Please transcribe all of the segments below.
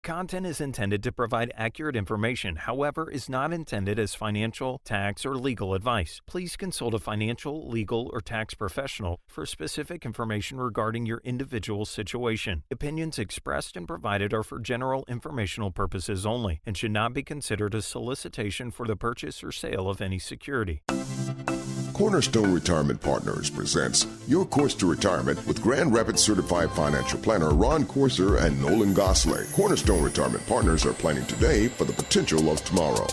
Content is intended to provide accurate information, however, is not intended as financial, tax, or legal advice. Please consult a financial, legal, or tax professional for specific information regarding your individual situation. Opinions expressed and provided are for general informational purposes only and should not be considered a solicitation for the purchase or sale of any security. Cornerstone Retirement Partners presents Your Course to Retirement with Grand Rapids Certified Financial Planner Ron Corser and Nolan Gosley. Cornerstone Retirement Partners are planning today for the potential of tomorrow.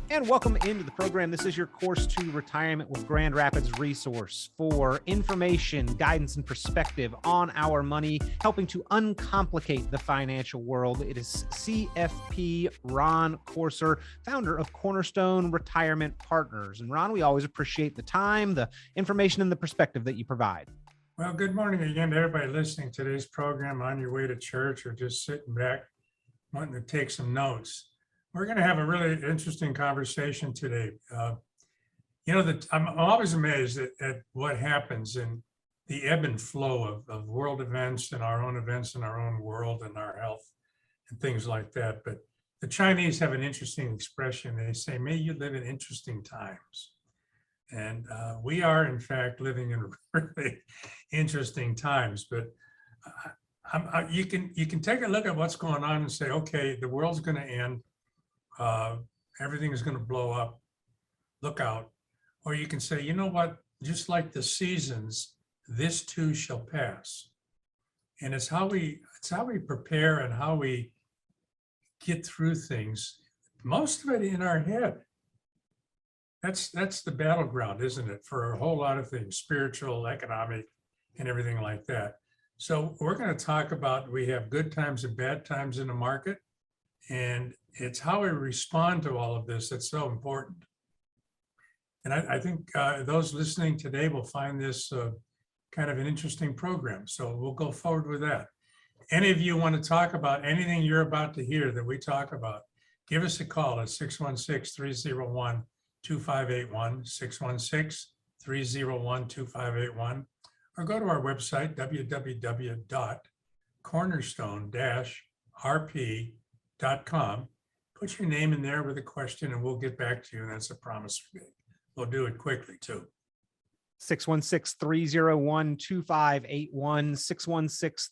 And welcome into the program. This is your Course to Retirement with Grand Rapids resource for information, guidance, and perspective on our money, helping to uncomplicate the financial world. It is CFP Ron Corser, founder of Cornerstone Retirement Partners. And Ron, we always appreciate the time, the information, and the perspective that you provide. Well, good morning again to everybody listening to today's program on your way to church or just sitting back wanting to take some notes. We're going to have a really interesting conversation today. I'm always amazed at what happens in the ebb and flow of world events and our own events in our own world and our health and things like that. But the Chinese have an interesting expression. They say, may you live in interesting times. And we are, in fact, living in really interesting times. But you can take a look at what's going on and say, okay, the world's going to end. Everything is going to blow up, look out. Or you can say, you know what, just like the seasons, this too shall pass. And it's how we prepare and how we get through things, most of it in our head. That's the battleground, isn't it, for a whole lot of things, spiritual, economic, and everything like that. So we're going to talk about, we have good times and bad times in the market. And it's how we respond to all of this that's so important. And I think those listening today will find this kind of an interesting program. So we'll go forward with that. Any of you want to talk about anything you're about to hear that we talk about, give us a call at 616-301-2581, 616-301-2581, or go to our website, www.cornerstone-rp.com. Put your name in there with a question and we'll get back to you. And that's a promise we made. We'll do it quickly too. 616-301-2581,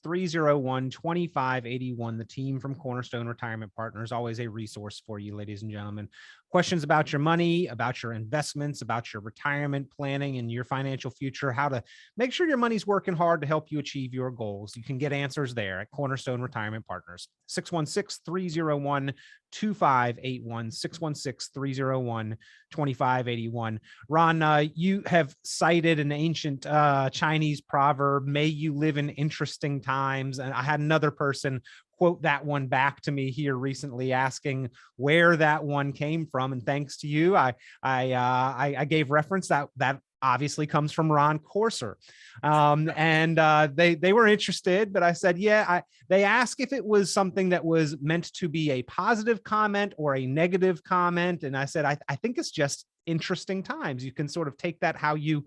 616-301-2581. The team from Cornerstone Retirement Partners, always a resource for you, ladies and gentlemen. Questions about your money, about your investments, about your retirement planning and your financial future, how to make sure your money's working hard to help you achieve your goals. You can get answers there at Cornerstone Retirement Partners. 616-301-2581, 616-301-2581. Ron, you have cited an ancient Chinese proverb, may you live in interesting times. And I had another person quote that one back to me here recently, asking where that one came from. And thanks to you, I gave reference that obviously comes from Ron Corser. They were interested, but I said, they asked if it was something that was meant to be a positive comment or a negative comment. And I said, I think it's just interesting times. You can sort of take that how you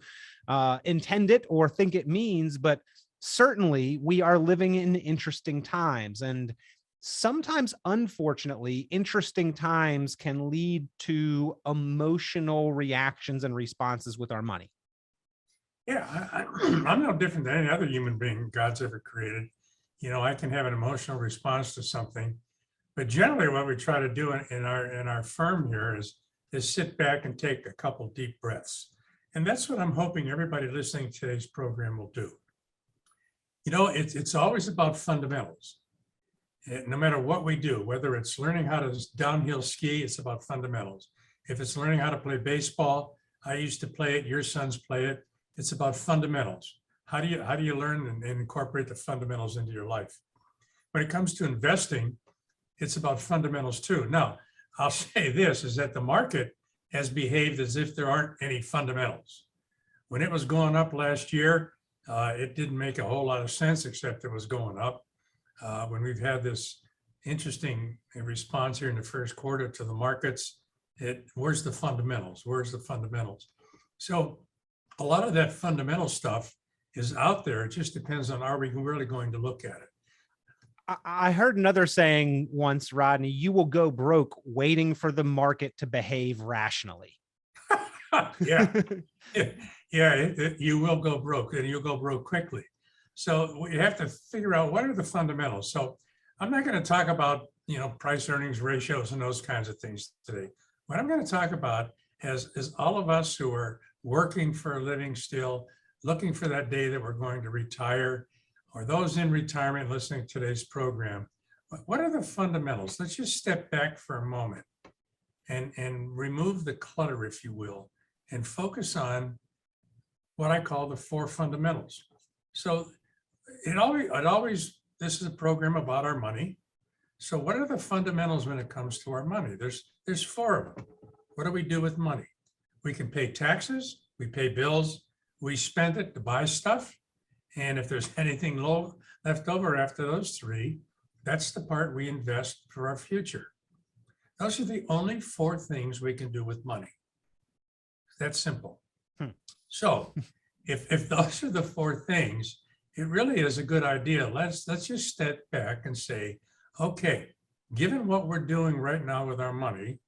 intend it or think it means, but certainly we are living in interesting times. And sometimes, unfortunately, interesting times can lead to emotional reactions and responses with our money. Yeah, I'm no different than any other human being God's ever created. I can have an emotional response to something, but generally what we try to do in our firm here is sit back and take a couple deep breaths. And that's what I'm hoping everybody listening to today's program will do. It's always about fundamentals. No matter what we do, whether it's learning how to downhill ski, it's about fundamentals. If it's learning how to play baseball, I used to play it, your sons play it. It's about fundamentals. How do you learn and incorporate the fundamentals into your life? When it comes to investing, it's about fundamentals too. Now, I'll say this, is that the market has behaved as if there aren't any fundamentals. When it was going up last year, it didn't make a whole lot of sense, except it was going up. When we've had this interesting response here in the first quarter to the markets, where's the fundamentals? Where's the fundamentals? So a lot of that fundamental stuff is out there. It just depends on, are we really going to look at it? I heard another saying once, Rodney, you will go broke waiting for the market to behave rationally. Yeah, yeah, you will go broke, and you'll go broke quickly. So we have to figure out what are the fundamentals. So I'm not going to talk about, price earnings ratios and those kinds of things today. What I'm going to talk about is all of us who are working for a living still, looking for that day that we're going to retire, or those in retirement listening to today's program. What are the fundamentals? Let's just step back for a moment and remove the clutter, if you will, and focus on what I call the four fundamentals. So this is a program about our money. So what are the fundamentals when it comes to our money? There's four of them. What do we do with money? We can pay taxes, we pay bills, we spend it to buy stuff. And if there's anything left over after those three, that's the part we invest for our future. Those are the only four things we can do with money. That's simple. So if those are the four things, it really is a good idea. Let's just step back and say, okay, given what we're doing right now with our money,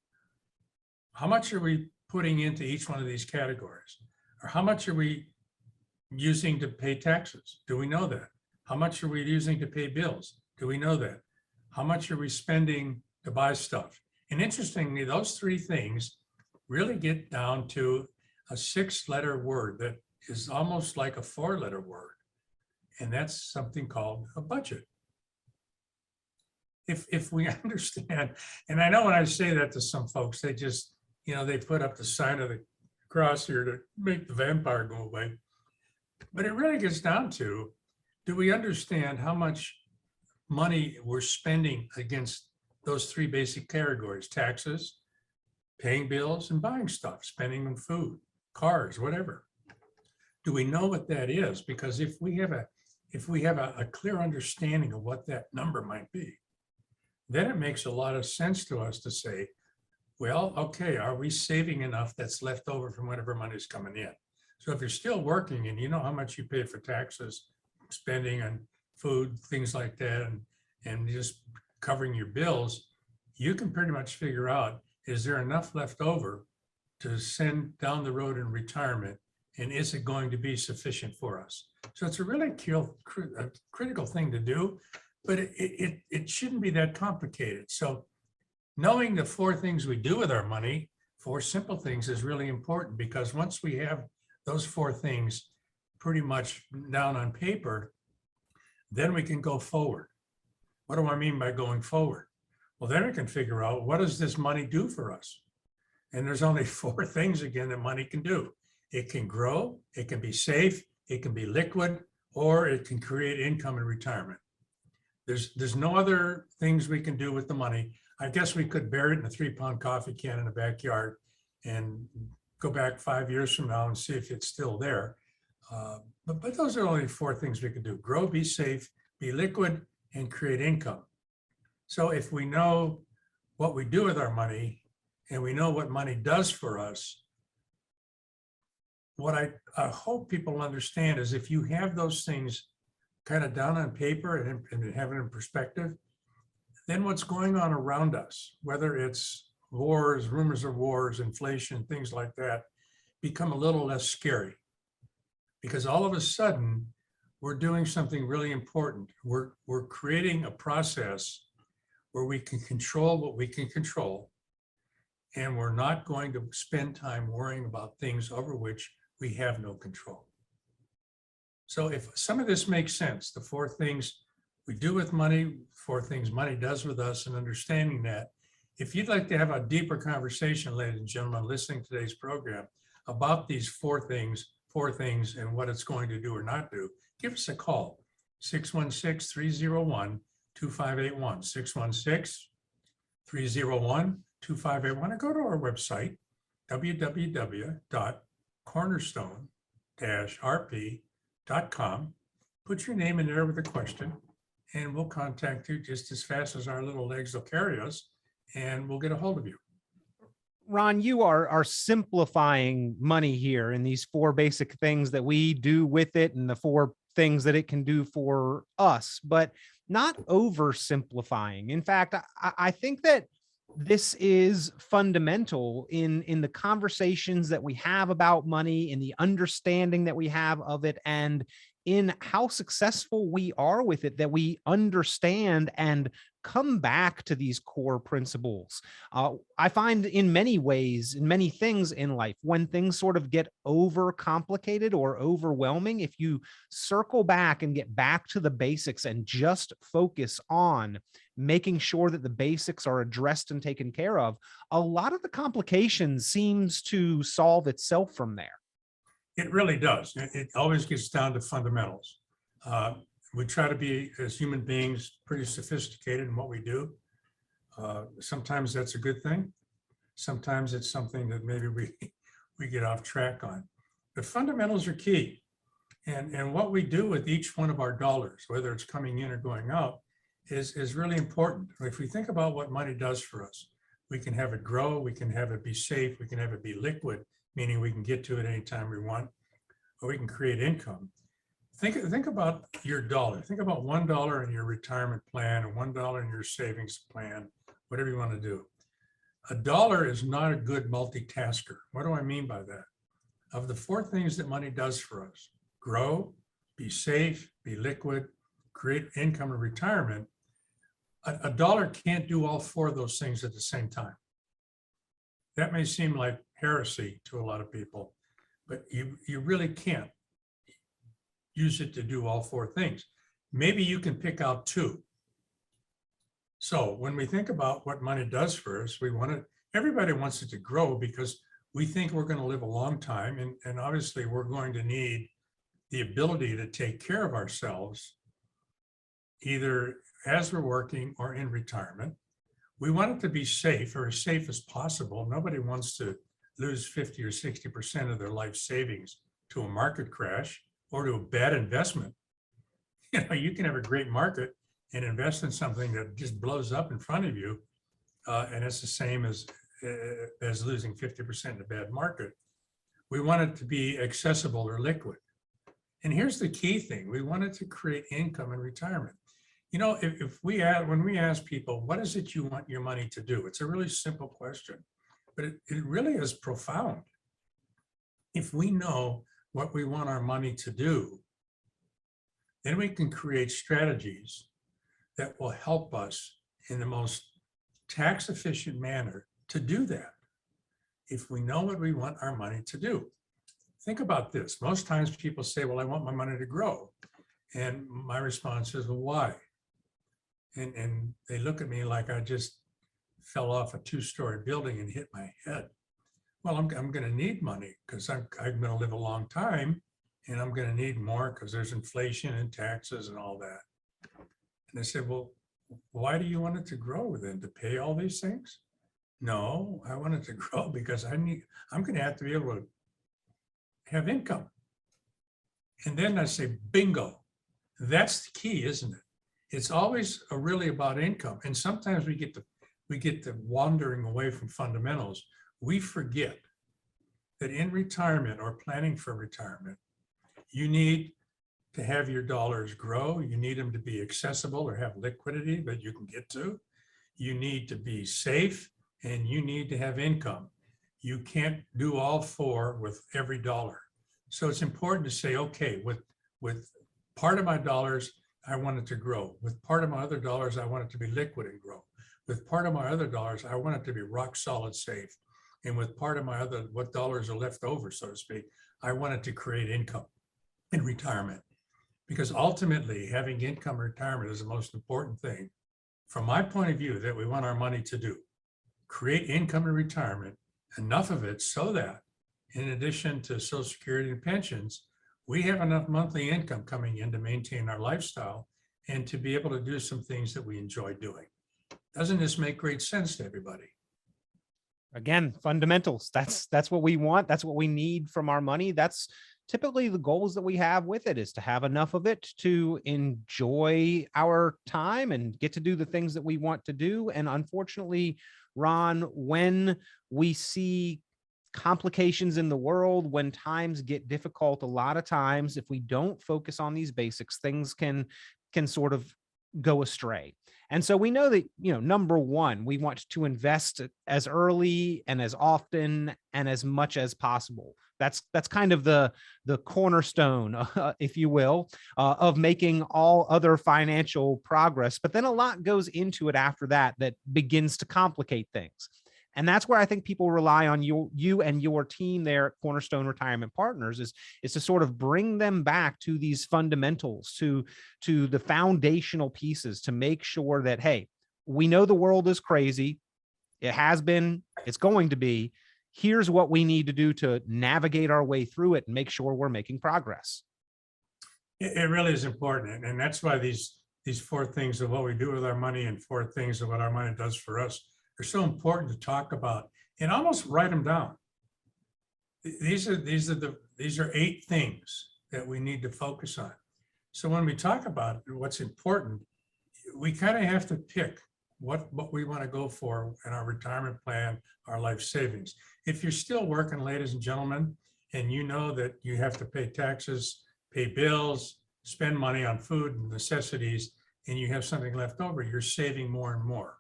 how much are we putting into each one of these categories? Or how much are we using to pay taxes? Do we know that? How much are we using to pay bills? Do we know that? How much are we spending to buy stuff? And interestingly, those three things really get down to a 6-letter word that is almost like a 4-letter word. And that's something called a budget. If we understand, and I know when I say that to some folks, they just, they put up the sign of the cross here to make the vampire go away. But it really gets down to, do we understand how much money we're spending against those three basic categories: taxes, paying bills, and buying stuff, spending on food, cars, whatever? Do we know what that is? Because if we have a clear understanding of what that number might be, then it makes a lot of sense to us to say, well, okay, are we saving enough that's left over from whatever money's coming in? So if you're still working and you know how much you pay for taxes, spending on food, things like that, and just covering your bills, you can pretty much figure out, is there enough left over to send down the road in retirement? And is it going to be sufficient for us? So it's a really critical thing to do, but it shouldn't be that complicated. So knowing the four things we do with our money, four simple things, is really important, because once we have those four things pretty much down on paper, then we can go forward. What do I mean by going forward? Well, then we can figure out, what does this money do for us? And there's only four things, again, that money can do. It can grow, it can be safe, it can be liquid, or it can create income in retirement. There's no other things we can do with the money. I guess we could bury it in a 3-pound coffee can in the backyard and go back 5 years from now and see if it's still there. But those are only four things we can do: grow, be safe, be liquid, and create income. So if we know what we do with our money and we know what money does for us, what I hope people understand is, if you have those things kind of down on paper and have it in perspective, then what's going on around us, whether it's wars, rumors of wars, inflation, things like that, become a little less scary. Because all of a sudden, we're doing something really important. We're creating a process where we can control what we can control, and we're not going to spend time worrying about things over which we have no control. So if some of this makes sense, the four things we do with money, four things money does with us, and understanding that, if you'd like to have a deeper conversation, ladies and gentlemen, listening to today's program about these four things and what it's going to do or not do, give us a call, 616-301-2581, 616-301-2581, and go to our website, www.cornerstone-rp.com. Put your name in there with a question, and we'll contact you just as fast as our little legs will carry us, and we'll get a hold of you. Ron, you are simplifying money here in these four basic things that we do with it and the four things that it can do for us. But not oversimplifying. In fact, I think that this is fundamental in the conversations that we have about money, in the understanding that we have of it, and in how successful we are with it, that we understand and come back to these core principles. I find in many ways, in many things in life, when things sort of get over complicated or overwhelming, if you circle back and get back to the basics and just focus on making sure that the basics are addressed and taken care of, a lot of the complications seems to solve itself from there. It really does. It always gets down to fundamentals. We try to be, as human beings, pretty sophisticated in what we do. Sometimes that's a good thing. Sometimes it's something that maybe we get off track on. But fundamentals are key. And what we do with each one of our dollars, whether it's coming in or going out, is really important. If we think about what money does for us, we can have it grow, we can have it be safe, we can have it be liquid, meaning we can get to it anytime we want, or we can create income. Think about your dollar. Think about $1 in your retirement plan and $1 in your savings plan, whatever you want to do. A dollar is not a good multitasker. What do I mean by that? Of the four things that money does for us: grow, be safe, be liquid, create income in retirement, a dollar can't do all four of those things at the same time. That may seem like heresy to a lot of people, but you really can't use it to do all four things. Maybe you can pick out two. So when we think about what money does for us, everybody wants it to grow because we think we're going to live a long time. And obviously we're going to need the ability to take care of ourselves, either as we're working or in retirement. We want it to be safe, or as safe as possible. Nobody wants to lose 50 or 60% of their life savings to a market crash or to a bad investment. You can have a great market and invest in something that just blows up in front of you, and it's the same as losing 50% in a bad market. We want it to be accessible or liquid. And here's the key thing: we want it to create income in retirement. When we ask people, what is it you want your money to do? It's a really simple question, but it really is profound. If we know what we want our money to do, then we can create strategies that will help us in the most tax efficient manner to do that. If we know what we want our money to do. Think about this. Most times people say, well, I want my money to grow. And my response is, well, why? And they look at me like I just fell off a 2-story building and hit my head. Well, I'm going to need money because I'm going to live a long time, and I'm going to need more because there's inflation and taxes and all that. And they said, well, why do you want it to grow then? To pay all these things? No, I want it to grow because I'm going to have to be able to have income. And then I say, bingo, that's the key, isn't it? It's always really about income. And sometimes we get to wandering away from fundamentals. We forget that in retirement or planning for retirement, you need to have your dollars grow. You need them to be accessible or have liquidity that you can get to. You need to be safe, and you need to have income. You can't do all four with every dollar. So it's important to say, okay, with part of my dollars, I want it to grow. With part of my other dollars, I want it to be liquid and grow. With part of my other dollars, I want it to be rock solid safe. And with part of my what dollars are left over, so to speak, I want it to create income in retirement. Because ultimately, having income in retirement is the most important thing, from my point of view, that we want our money to do. Create income in retirement, enough of it so that, in addition to Social Security and pensions, we have enough monthly income coming in to maintain our lifestyle and to be able to do some things that we enjoy doing. Doesn't this make great sense to everybody? Again, fundamentals. That's what we want. That's what we need from our money. That's typically the goals that we have with it, is to have enough of it to enjoy our time and get to do the things that we want to do. And unfortunately, Ron, when we see complications in the world, when times get difficult, a lot of times, if we don't focus on these basics, things can sort of go astray. And so we know that, number one, we want to invest as early and as often and as much as possible. That's kind of the cornerstone, if you will, of making all other financial progress. But then a lot goes into it after that begins to complicate things. And that's where I think people rely on you and your team there at Cornerstone Retirement Partners is to sort of bring them back to these fundamentals, to the foundational pieces, to make sure that, hey, we know the world is crazy. It has been, it's going to be. Here's what we need to do to navigate our way through it and make sure we're making progress. It really is important. And that's why these four things of what we do with our money and four things of what our money does for us are so important to talk about and almost write them down. These are 8 things that we need to focus on. So when we talk about what's important, we kind of have to pick what we want to go for in our retirement plan, our life savings. If you're still working, ladies and gentlemen, and you know that you have to pay taxes, pay bills, spend money on food and necessities, and you have something left over, you're saving more and more.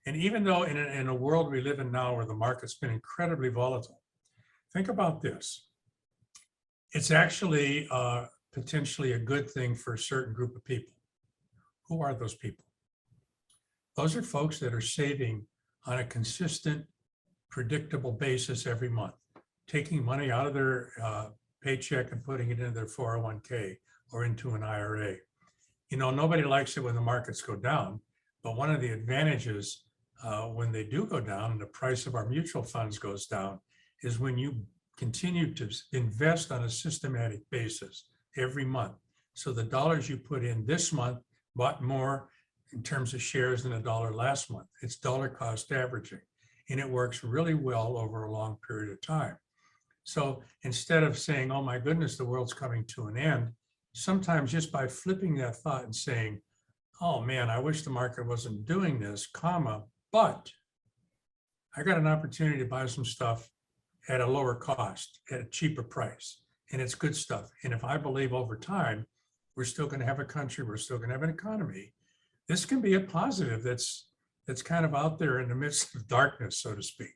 And even though in a world we live in now where the market's been incredibly volatile, think about this. It's actually potentially a good thing for a certain group of people. Who are those people? Those are folks that are saving on a consistent, predictable basis every month, taking money out of their paycheck and putting it into their 401k or into an IRA. Nobody likes it when the markets go down, but one of the advantages when they do go down and the price of our mutual funds goes down is when you continue to invest on a systematic basis every month. So the dollars you put in this month bought more in terms of shares than a dollar last month. It's dollar cost averaging, and it works really well over a long period of time. So instead of saying, oh my goodness, the world's coming to an end, sometimes just by flipping that thought and saying, oh man, I wish the market wasn't doing this, but I got an opportunity to buy some stuff at a lower cost, at a cheaper price, and it's good stuff. And if I believe over time, we're still going to have a country, we're still going to have an economy, this can be a positive that's kind of out there in the midst of darkness, so to speak.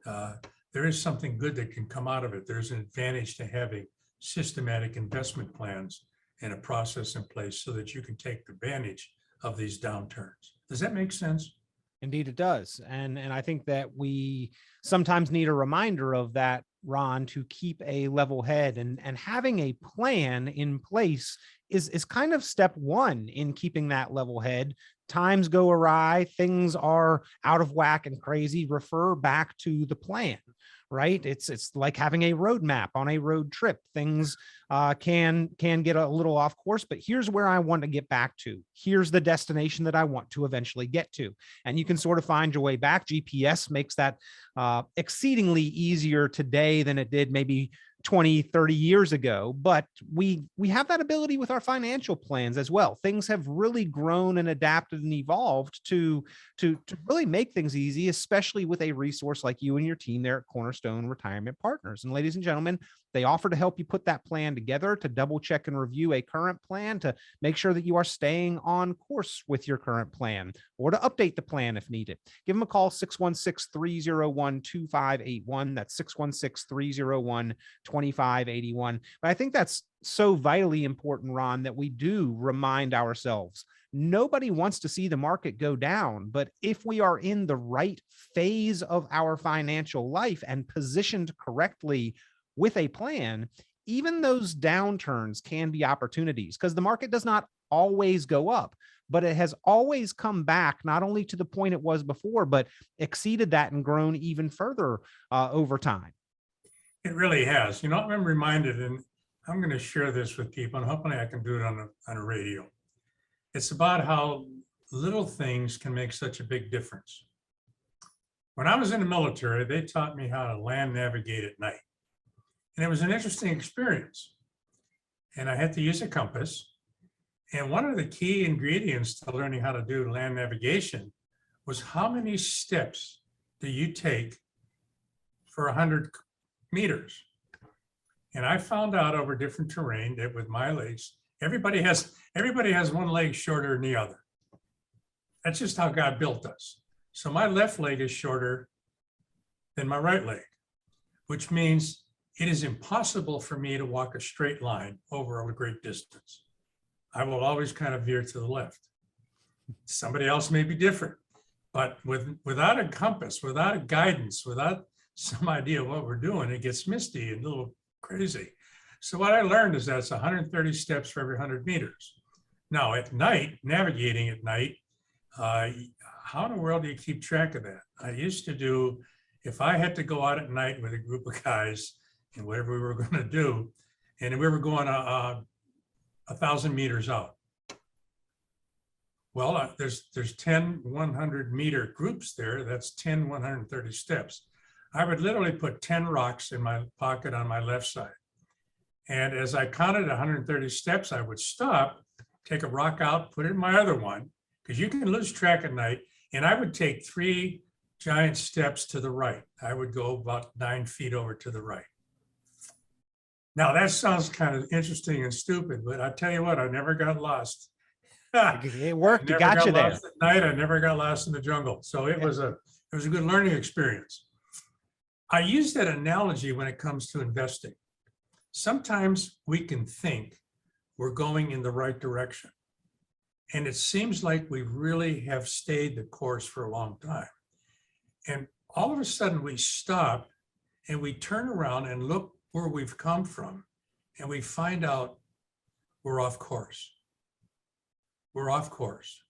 There is something good that can come out of it. There's an advantage to having systematic investment plans and a process in place so that you can take advantage of these downturns. Does that make sense? Indeed, it does. And I think that we sometimes need a reminder of that, Ron, to keep a level head and having a plan in place is kind of step one in keeping that level head. Times go awry, things are out of whack and crazy, refer back to the plan, right? It's like having a roadmap on a road trip. Things can get a little off course, but here's where I want to get back to. Here's the destination that I want to eventually get to. And you can sort of find your way back. GPS makes that exceedingly easier today than it did maybe 20, 30 years ago, but we have that ability with our financial plans as well. Things have really grown and adapted and evolved to really make things easy, especially with a resource like you and your team there at Cornerstone Retirement Partners. And ladies and gentlemen, they offer to help you put that plan together, to double check and review a current plan, to make sure that you are staying on course with your current plan, or to update the plan if needed. Give them a call, 616-301-2581. That's 616-301-2581. But I think that's so vitally important, Ron, that we do remind ourselves. Nobody wants to see the market go down, but if we are in the right phase of our financial life and positioned correctly with a plan, even those downturns can be opportunities, because the market does not always go up, but it has always come back, not only to the point it was before, but exceeded that and grown even further over time. It really has. I'm reminded, and I'm going to share this with people, and hopefully I can do it on a radio. It's about how little things can make such a big difference. When I was in the military, they taught me how to land navigate at night. And it was an interesting experience. And I had to use a compass. And one of the key ingredients to learning how to do land navigation was how many steps do you take for 100 meters? And I found out over different terrain that with mileage, Everybody has one leg shorter than the other. That's just how God built us. So my left leg is shorter than my right leg, which means it is impossible for me to walk a straight line over a great distance. I will always kind of veer to the left. Somebody else may be different, but without a compass, without a guidance, without some idea of what we're doing, it gets misty and a little crazy. So what I learned is that it's 130 steps for every 100 meters. Now at night, navigating at night, how in the world do you keep track of that? I used to do, if I had to go out at night with a group of guys and whatever we were going to do, and we were going 1,000 meters out. Well, there's 10 100 meter groups there. That's 10 130 steps. I would literally put 10 rocks in my pocket on my left side. And as I counted 130 steps, I would stop, take a rock out, put it in my other one, because you can lose track at night. And I would take 3 giant steps to the right. I would go about 9 feet over to the right. Now that sounds kind of interesting and stupid, but I tell you what, I never got lost. It worked. It got you there. At night, I never got lost in the jungle. So it was a good learning experience. I use that analogy when it comes to investing. Sometimes we can think we're going in the right direction. And it seems like we really have stayed the course for a long time. And all of a sudden we stop and we turn around and look where we've come from, and we find out we're off course. We're off course.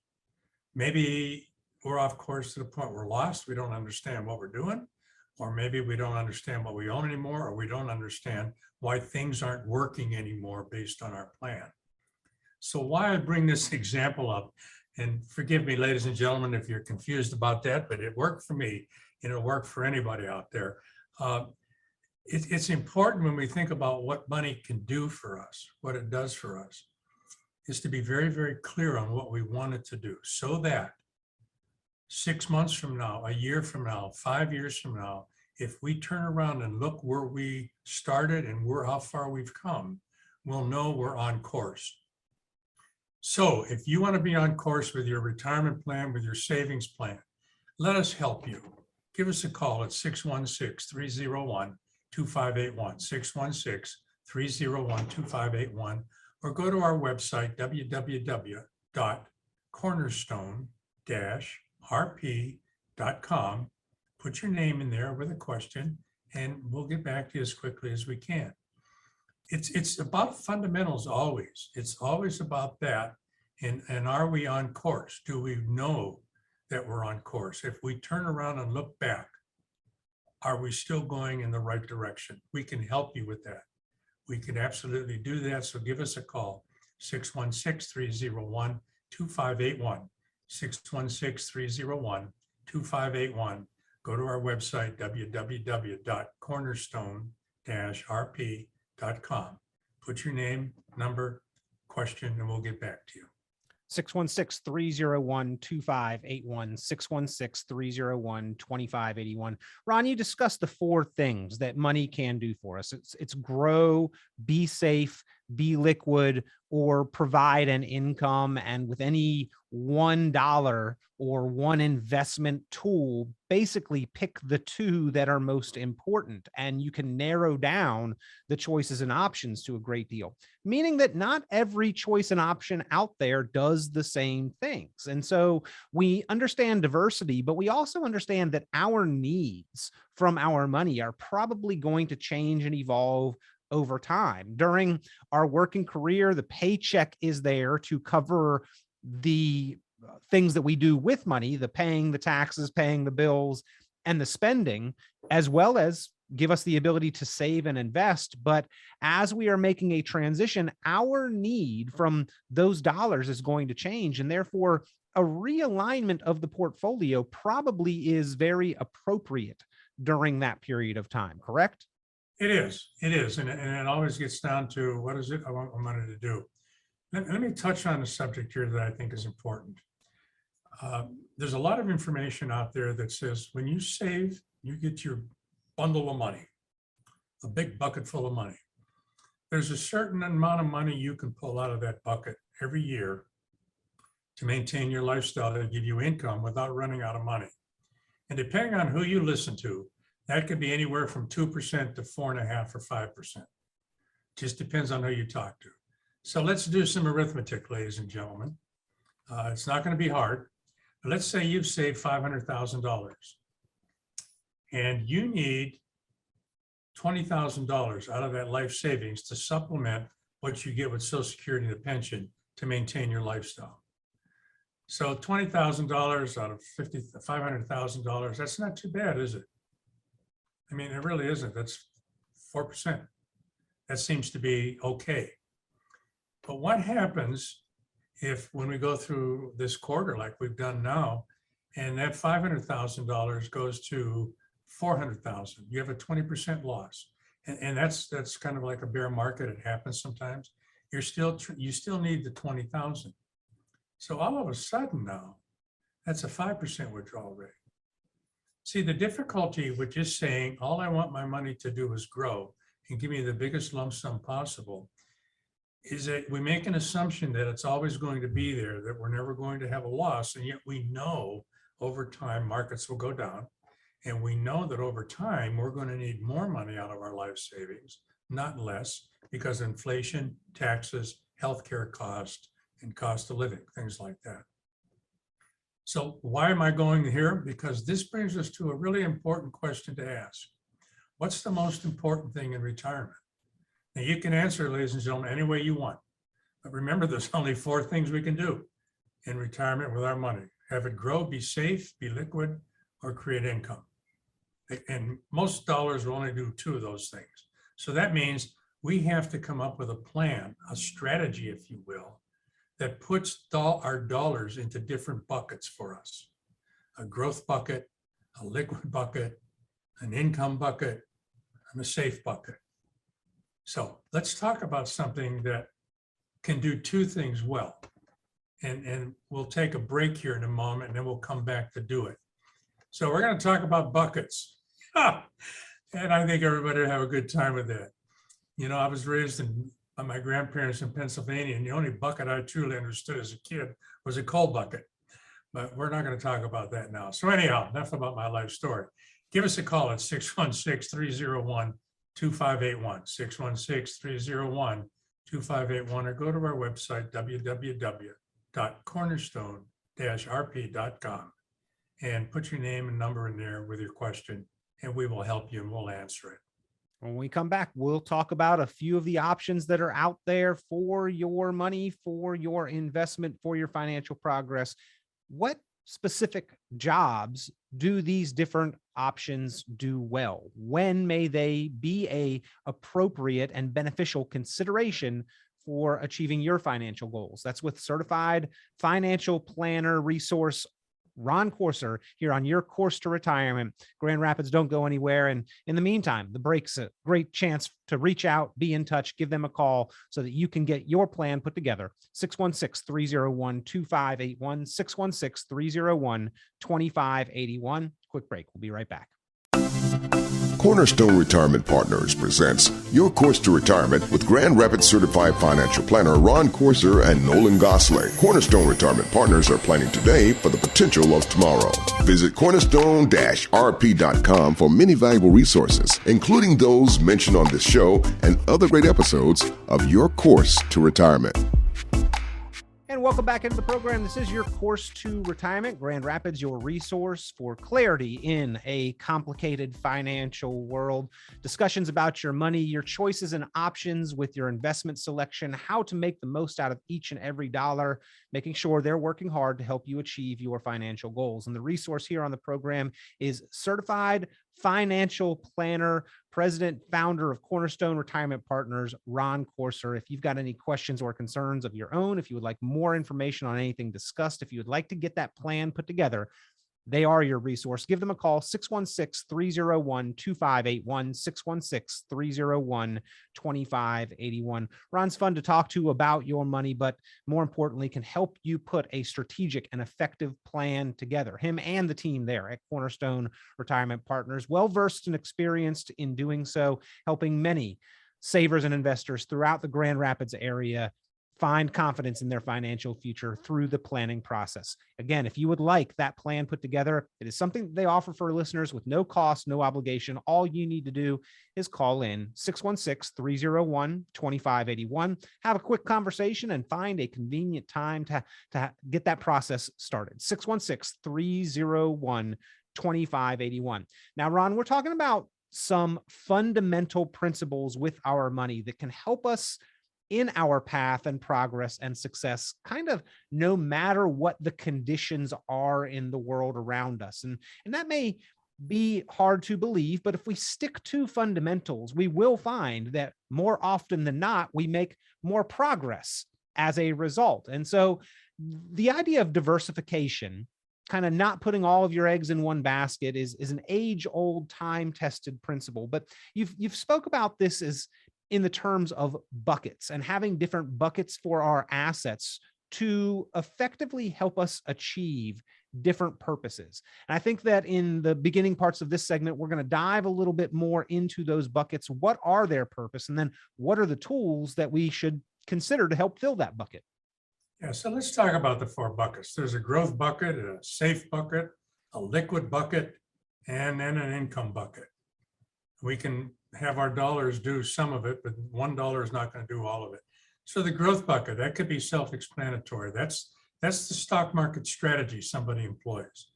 Maybe we're off course to the point we're lost. We don't understand what we're doing, or maybe we don't understand what we own anymore, or we don't understand why things aren't working anymore based on our plan. So why I bring this example up, and forgive me, ladies and gentlemen, if you're confused about that, but it worked for me, and it'll work for anybody out there. It's important when we think about what money can do for us, what it does for us, is to be very, very clear on what we want it to do, so that 6 months from now, a year from now, 5 years from now, if we turn around and look where we started and how far we've come, we'll know we're on course. So if you want to be on course with your retirement plan, with your savings plan, let us help you. Give us a call at 616-301-2581, 616-301-2581, or go to our website, www.cornerstone-rp.com. Put your name in there with a question, and we'll get back to you as quickly as we can. It's about fundamentals always. It's always about that. And are we on course? Do we know that we're on course? If we turn around and look back, are we still going in the right direction? We can help you with that. We can absolutely do that. So give us a call, 616-301-2581, 616-301-2581. Go to our website, www.cornerstone-rp.com. Put your name, number, question, and we'll get back to you. 616-301-2581, 616-301-2581. Ron, you discussed the 4 things that money can do for us. It's grow, be safe, be liquid, or provide an income. And with any $1 or one investment tool, basically pick the 2 that are most important. And you can narrow down the choices and options to a great deal, meaning that not every choice and option out there does the same things. And so we understand diversity, but we also understand that our needs from our money are probably going to change and evolve over time. During our working career, the paycheck is there to cover the things that we do with money, the paying the taxes, paying the bills, and the spending, as well as give us the ability to save and invest. But as we are making a transition, our need from those dollars is going to change. And therefore, a realignment of the portfolio probably is very appropriate during that period of time, correct? It is. And it always gets down to, what is it I want my money to do? Let me touch on a subject here that I think is important. There's a lot of information out there that says when you save, you get your bundle of money, a big bucket full of money. there's a certain amount of money you can pull out of that bucket every year to maintain your lifestyle, to give you income without running out of money. And depending on who you listen to, that could be anywhere from 2% to 4.5% or 5%. Just depends on who you talk to. So let's do some arithmetic, ladies and gentlemen. It's not going to be hard. But let's say you've saved $500,000 and you need $20,000 out of that life savings to supplement what you get with Social Security and a pension to maintain your lifestyle. So $20,000 out of $500,000, that's not too bad, is it? I mean, it really isn't. That's 4%. That seems to be okay. But what happens if, when we go through this quarter like we've done now, and that $500,000 goes to $400,000, you have a 20% loss. And that's kind of like a bear market. It happens sometimes. You still need the 20,000. So all of a sudden now, that's a 5% withdrawal rate. See, the difficulty with just saying, all I want my money to do is grow and give me the biggest lump sum possible, is that we make an assumption that it's always going to be there, that we're never going to have a loss. And yet we know over time markets will go down. And we know that over time, we're going to need more money out of our life savings, not less, because inflation, taxes, healthcare cost, and cost of living, things like that. So why am I going here? Because this brings us to a really important question to ask. What's the most important thing in retirement? Now you can answer, ladies and gentlemen, any way you want. But remember, there's only 4 things we can do in retirement with our money. Have it grow, be safe, be liquid, or create income. And most dollars will only do 2 of those things. So that means we have to come up with a plan, a strategy, if you will, that puts our dollars into different buckets for us. A growth bucket, a liquid bucket, an income bucket, and a safe bucket. So let's talk about something that can do 2 things well. And we'll take a break here in a moment, and then we'll come back to do it. So we're going to talk about buckets. And I think everybody will have a good time with that. You know, I was raised by my grandparents in Pennsylvania, and the only bucket I truly understood as a kid was a coal bucket. But we're not going to talk about that now. So anyhow, enough about my life story. Give us a call at 616-301-2581, 616-301-2581, or go to our website, www.cornerstone-rp.com, and put your name and number in there with your question, and we will help you and we'll answer it. When we come back, we'll talk about a few of the options that are out there for your money, for your investment, for your financial progress. What specific jobs do these different options do well? When may they be a appropriate and beneficial consideration for achieving your financial goals? That's with certified financial planner resource Ron Corser here on Your Course to Retirement. Grand Rapids, don't go anywhere. And in the meantime, the break's a great chance to reach out, be in touch, give them a call so that you can get your plan put together. 616-301-2581, 616-301-2581. Quick break. We'll be right back. Cornerstone Retirement Partners presents Your Course to Retirement with Grand Rapids Certified Financial Planner Ron Corser and Nolan Gosley. Cornerstone Retirement Partners are planning today for the potential of tomorrow. Visit cornerstone-rp.com for many valuable resources, including those mentioned on this show and other great episodes of Your Course to Retirement. And welcome back into the program. This is Your Course to Retirement. Grand Rapids, your resource for clarity in a complicated financial world. Discussions about your money, your choices and options with your investment selection, how to make the most out of each and every dollar, making sure they're working hard to help you achieve your financial goals. And the resource here on the program is Certified Financial Planner, President, Founder of Cornerstone Retirement Partners, Ron Corser. If you've got any questions or concerns of your own, if you would like more information on anything discussed, if you would like to get that plan put together, they are your resource. Give them a call, 616-301-2581, 616-301-2581. Ron's fun to talk to about your money, but more importantly, can help you put a strategic and effective plan together. Him and the team there at Cornerstone Retirement Partners, well-versed and experienced in doing so, helping many savers and investors throughout the Grand Rapids area find confidence in their financial future through the planning process. Again, if you would like that plan put together, it is something that they offer for listeners with no cost, no obligation. All you need to do is call in 616-301-2581, have a quick conversation, and find a convenient time to get that process started. 616-301-2581. Now, Ron, we're talking about some fundamental principles with our money that can help us in our path and progress and success, kind of no matter what the conditions are in the world around us. And that may be hard to believe, but if we stick to fundamentals, we will find that more often than not, we make more progress as a result. And so the idea of diversification, kind of not putting all of your eggs in one basket, is an age-old, time-tested principle. But you've spoke about this as in the terms of buckets and having different buckets for our assets to effectively help us achieve different purposes. And I think that in the beginning parts of this segment, we're going to dive a little bit more into those buckets. What are their purpose? And then what are the tools that we should consider to help fill that bucket? Yeah, so let's talk about the 4 buckets. There's a growth bucket, a safe bucket, a liquid bucket, and then an income bucket. We can have our dollars do some of it, but $1 is not going to do all of it. So the growth bucket, that could be self-explanatory. That's the stock market strategy somebody employs.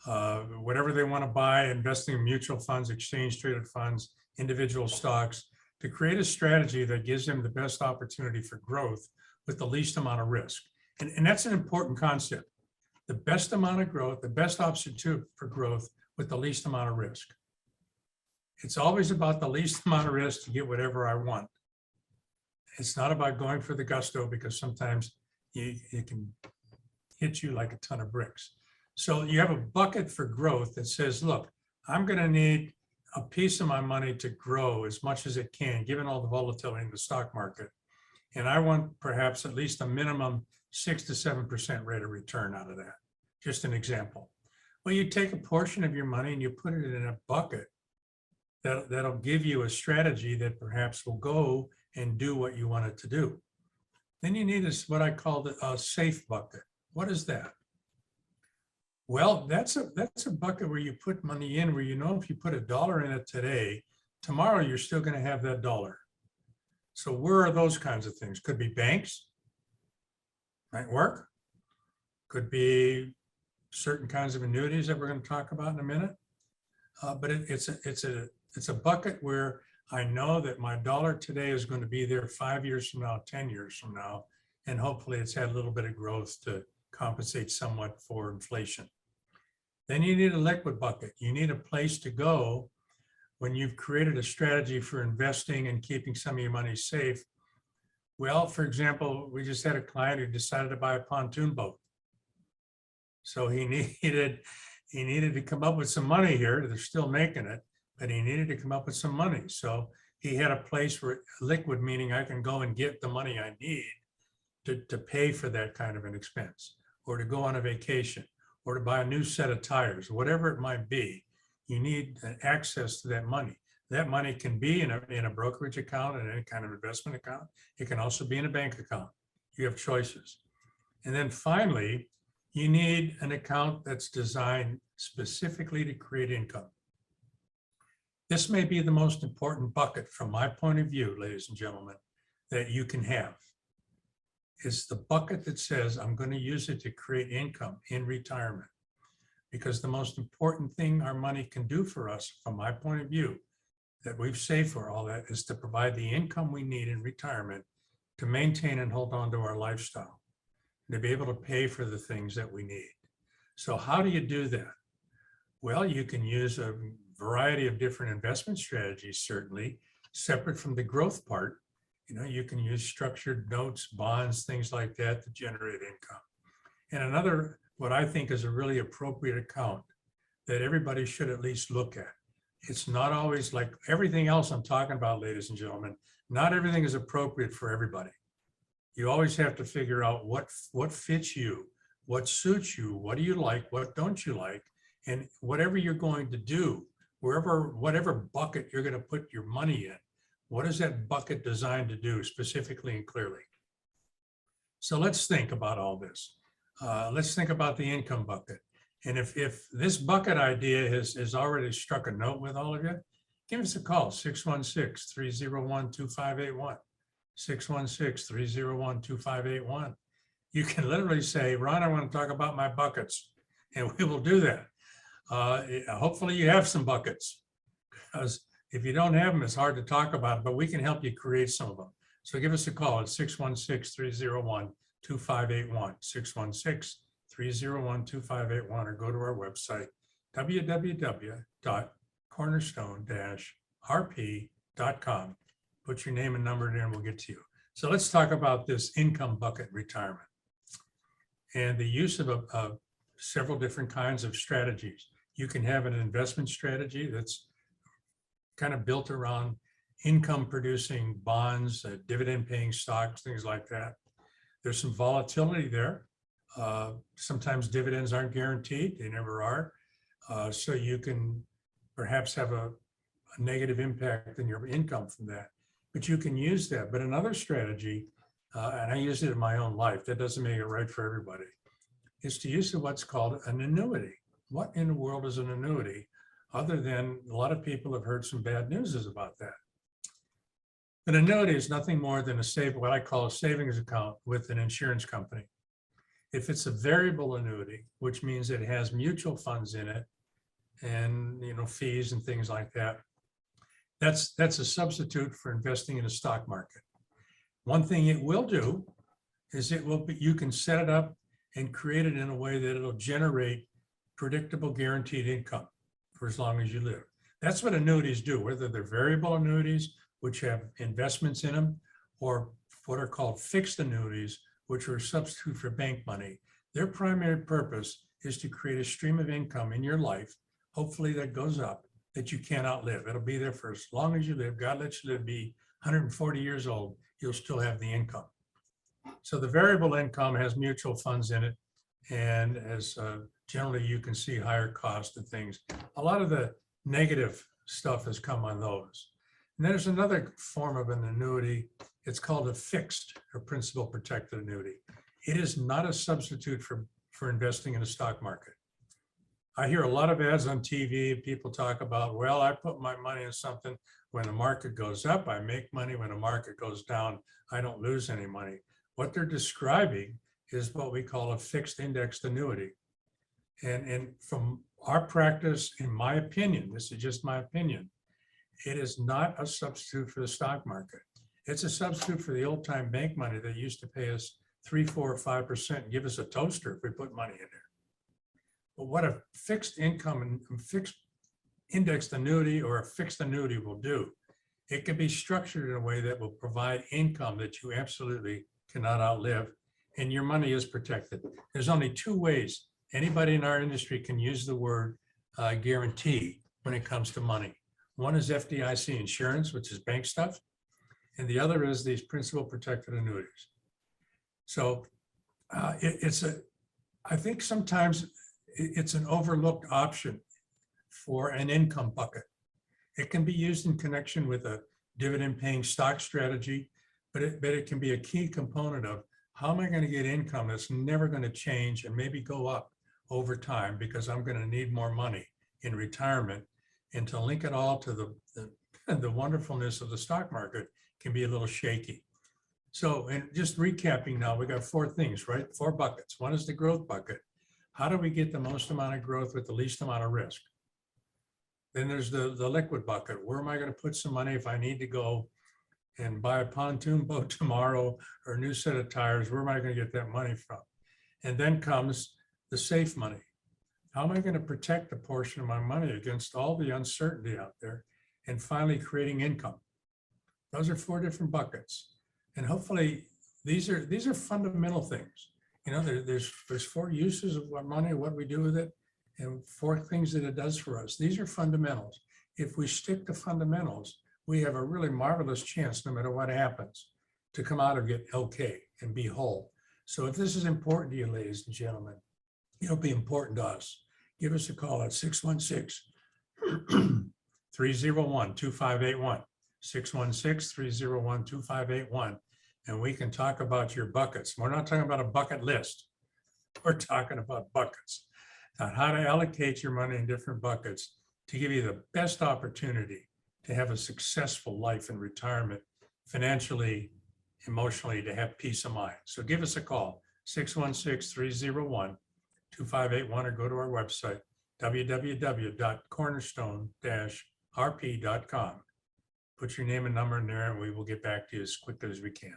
Whatever they want to buy, investing in mutual funds, exchange traded funds, individual stocks, to create a strategy that gives them the best opportunity for growth with the least amount of risk. And that's an important concept. The best amount of growth, the best option for growth with the least amount of risk. It's always about the least amount of risk to get whatever I want. It's not about going for the gusto, because sometimes it can hit you like a ton of bricks. So you have a bucket for growth that says, look, I'm going to need a piece of my money to grow as much as it can, given all the volatility in the stock market. And I want perhaps at least a minimum 6 to 7% rate of return out of that. Just an example. Well, you take a portion of your money and you put it in a bucket that'll give you a strategy that perhaps will go and do what you want it to do. Then you need what I call a safe bucket. What is that? Well, that's a bucket where you put money in where you know if you put $1 in it today, tomorrow you're still going to have that $1. So where are those kinds of things? Could be banks, might work. Could be certain kinds of annuities that we're going to talk about in a minute. But it's a bucket where I know that my $1 today is going to be there 5 years from now, 10 years from now, and hopefully it's had a little bit of growth to compensate somewhat for inflation. Then you need a liquid bucket. You need a place to go when you've created a strategy for investing and keeping some of your money safe. Well, for example, we just had a client who decided to buy a pontoon boat. So he needed to come up with some money here. They're still making it, but he needed to come up with some money. So he had a place where liquid, meaning I can go and get the money I need to pay for that kind of an expense, or to go on a vacation, or to buy a new set of tires, whatever it might be. You need access to that money. That money can be in a brokerage account and any kind of investment account. It can also be in a bank account. You have choices. And then finally, you need an account that's designed specifically to create income. This may be the most important bucket from my point of view, ladies and gentlemen, that you can have. It's the bucket that says, I'm going to use it to create income in retirement. Because the most important thing our money can do for us, from my point of view, that we've saved for all that, is to provide the income we need in retirement to maintain and hold on to our lifestyle, to be able to pay for the things that we need. So how do you do that? Well, you can use a variety of different investment strategies, certainly, separate from the growth part. You can use structured notes, bonds, things like that to generate income. And another, what I think is a really appropriate account that everybody should at least look at. It's not always like everything else I'm talking about, ladies and gentlemen. Not everything is appropriate for everybody. You always have to figure out what fits you, what suits you, what do you like, what don't you like, and whatever you're going to do, whatever bucket you're going to put your money in, What is that bucket designed to do specifically and clearly? So let's think about all this. Let's think about the income bucket. And if this bucket idea has already struck a note with all of you, give us a call, 616-301-2581, 616-301-2581. You can literally say, Ron, I want to talk about my buckets, and we will do that. Hopefully you have some buckets, because if you don't have them, it's hard to talk about, but we can help you create some of them. So give us a call at 616-301-2581, 616-301-2581, or go to our website, www.cornerstone-rp.com. Put your name and number in and we'll get to you. So let's talk about this income bucket retirement and the use of several different kinds of strategies. You can have an investment strategy that's kind of built around income producing bonds, dividend paying stocks, things like that. There's some volatility there. Sometimes dividends aren't guaranteed, they never are. So you can perhaps have a negative impact in your income from that, but you can use that. But another strategy, and I use it in my own life, that doesn't make it right for everybody, is to use what's called an annuity. What in the world is an annuity, other than a lot of people have heard some bad news about that? An annuity is nothing more than what I call a savings account with an insurance company. If it's a variable annuity, which means it has mutual funds in it and fees and things like that, that's a substitute for investing in the stock market. One thing it will do is you can set it up and create it in a way that it'll generate predictable guaranteed income for as long as you live. That's what annuities do, whether they're variable annuities, which have investments in them, or what are called fixed annuities, which are a substitute for bank money. Their primary purpose is to create a stream of income in your life, hopefully that goes up, that you can't outlive. It'll be there for as long as you live. God lets you live, be 140 years old, you'll still have the income. So the variable income has mutual funds in it, and as generally you can see higher cost of things. A lot of the negative stuff has come on those. And there's another form of an annuity. It's called a fixed or principal protected annuity. It is not a substitute for investing in the stock market. I hear a lot of ads on TV. People talk about, well, I put my money in something. When the market goes up, I make money. When the market goes down, I don't lose any money. What they're describing is what we call a fixed indexed annuity. And from our practice, in my opinion, this is just my opinion, it is not a substitute for the stock market. It's a substitute for the old time bank money that used to pay us 3, 4, or 5% and give us a toaster if we put money in there. But what a fixed income and fixed indexed annuity or a fixed annuity will do, it can be structured in a way that will provide income that you absolutely cannot outlive, and your money is protected. There's only two ways anybody in our industry can use the word guarantee when it comes to money. One is FDIC insurance, which is bank stuff, and the other is these principal protected annuities. So I think sometimes it's an overlooked option for an income bucket. It can be used in connection with a dividend paying stock strategy, but it can be a key component of how am I going to get income that's never going to change and maybe go up over time because I'm going to need more money in retirement. And to link it all to the wonderfulness of the stock market can be a little shaky. So, and just recapping now, we got 4 things, right? 4 buckets. One is the growth bucket. How do we get the most amount of growth with the least amount of risk? Then there's the liquid bucket. Where am I going to put some money if I need to go and buy a pontoon boat tomorrow or a new set of tires? Where am I going to get that money from? And then comes the safe money. How am I going to protect a portion of my money against all the uncertainty out there? And finally, creating income. Those are 4 different buckets. And hopefully these are fundamental things. There's 4 uses of our money, what we do with it, and 4 things that it does for us. These are fundamentals. If we stick to fundamentals, we have a really marvelous chance, no matter what happens, to come out of it okay and be whole. So if this is important to you, ladies and gentlemen, it'll be important to us. Give us a call at 616-301-2581. 616-301-2581, and we can talk about your buckets. We're not talking about a bucket list. We're talking about buckets, on how to allocate your money in different buckets to give you the best opportunity to have a successful life in retirement, financially, emotionally, to have peace of mind. So give us a call, 616-301-2581, or go to our website, www.cornerstone-rp.com. Put your name and number in there, and we will get back to you as quickly as we can.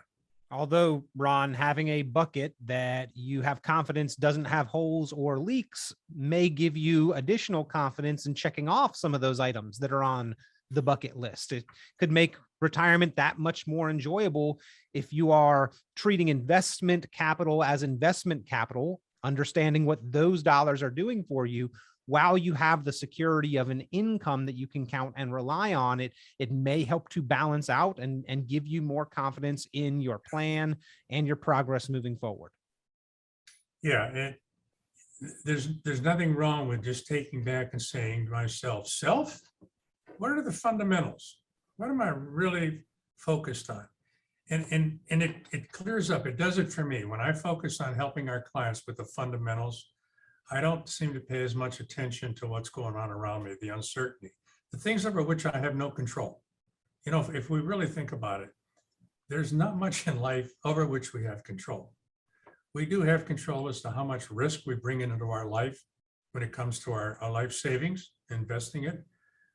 Although, Ron, having a bucket that you have confidence doesn't have holes or leaks may give you additional confidence in checking off some of those items that are on the bucket list. It could make retirement that much more enjoyable if you are treating investment capital as investment capital, understanding what those dollars are doing for you, while you have the security of an income that you can count and rely on. It may help to balance out and give you more confidence in your plan and your progress moving forward. Yeah, there's nothing wrong with just taking back and saying to myself, self, what are the fundamentals? What am I really focused on? And it clears up. It does it for me. When I focus on helping our clients with the fundamentals, I don't seem to pay as much attention to what's going on around me, the uncertainty, the things over which I have no control. You know, if we really think about it, there's not much in life over which we have control. We do have control as to how much risk we bring into our life when it comes to our life savings, investing it.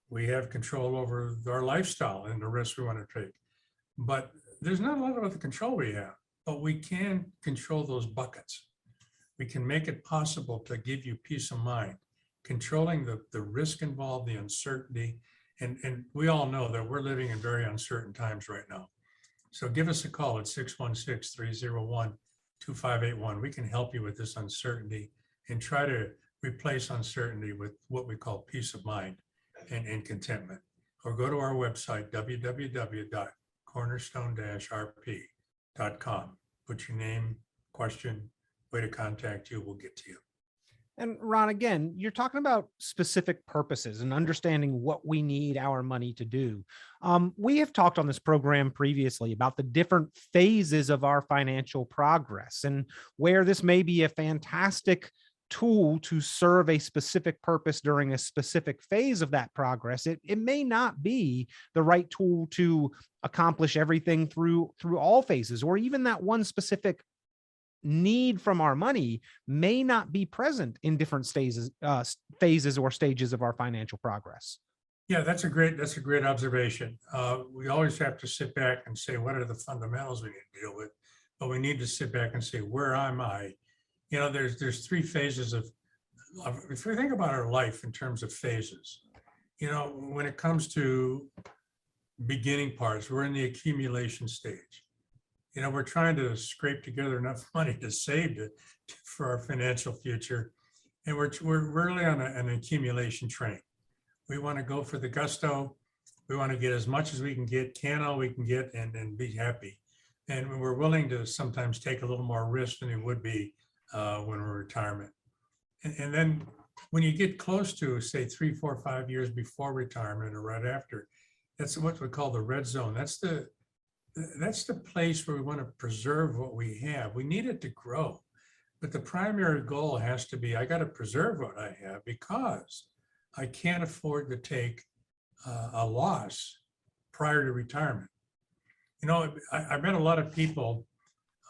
We have control over our lifestyle and the risks we want to take. But there's not a lot of the control we have, but we can control those buckets. We can make it possible to give you peace of mind, controlling the risk involved, the uncertainty. And we all know that we're living in very uncertain times right now. So give us a call at 616-301-2581. We can help you with this uncertainty and try to replace uncertainty with what we call peace of mind and contentment. Or go to our website, www.cornerstone-rp.com. Put your name, question, way to contact you, we'll get to you. And Ron, again, you're talking about specific purposes and understanding what we need our money to do. We have talked on this program previously about the different phases of our financial progress and where this may be a fantastic tool to serve a specific purpose during a specific phase of that progress. It may not be the right tool to accomplish everything through all phases, or even that one specific need from our money may not be present in different phases or stages of our financial progress. Yeah, that's a great observation. We always have to sit back and say, what are the fundamentals we need to deal with? But we need to sit back and say, where am I? You know, there's three phases of, if we think about our life in terms of phases, you know, when it comes to beginning parts, we're in the accumulation stage. You know, we're trying to scrape together enough money to save it for our financial future. And we're really on an accumulation train. We want to go for the gusto. We want to get as much as we can get, all we can get, and be happy. And we're willing to sometimes take a little more risk than it would be when we're in retirement. And then when you get close to, say, 3, 4, 5 years before retirement or right after, that's what we call the red zone. That's the place where we want to preserve what we have. We need it to grow, but the primary goal has to be, I got to preserve what I have because I can't afford to take a loss prior to retirement. You know, I met a lot of people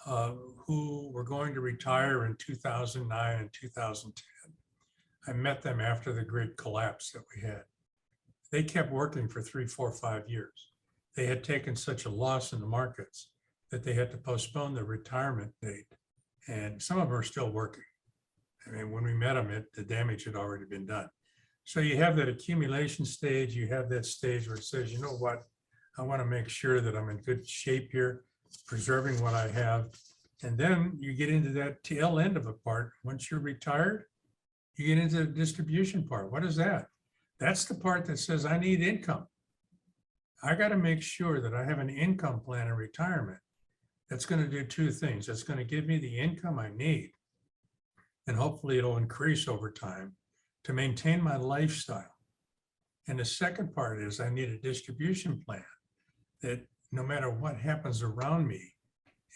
who were going to retire in 2009 and 2010. I met them after the great collapse that we had. They kept working for 3, 4, 5 years. They had taken such a loss in the markets that they had to postpone their retirement date. And some of them are still working. I mean, when we met them, the damage had already been done. So you have that accumulation stage. You have that stage where it says, you know what, I want to make sure that I'm in good shape here, preserving what I have. And then you get into that tail end of a part. Once you're retired, you get into the distribution part. What is that? That's the part that says, I need income. I got to make sure that I have an income plan in retirement that's going to do two things. That's going to give me the income I need, and hopefully it'll increase over time to maintain my lifestyle. And the second part is I need a distribution plan that no matter what happens around me,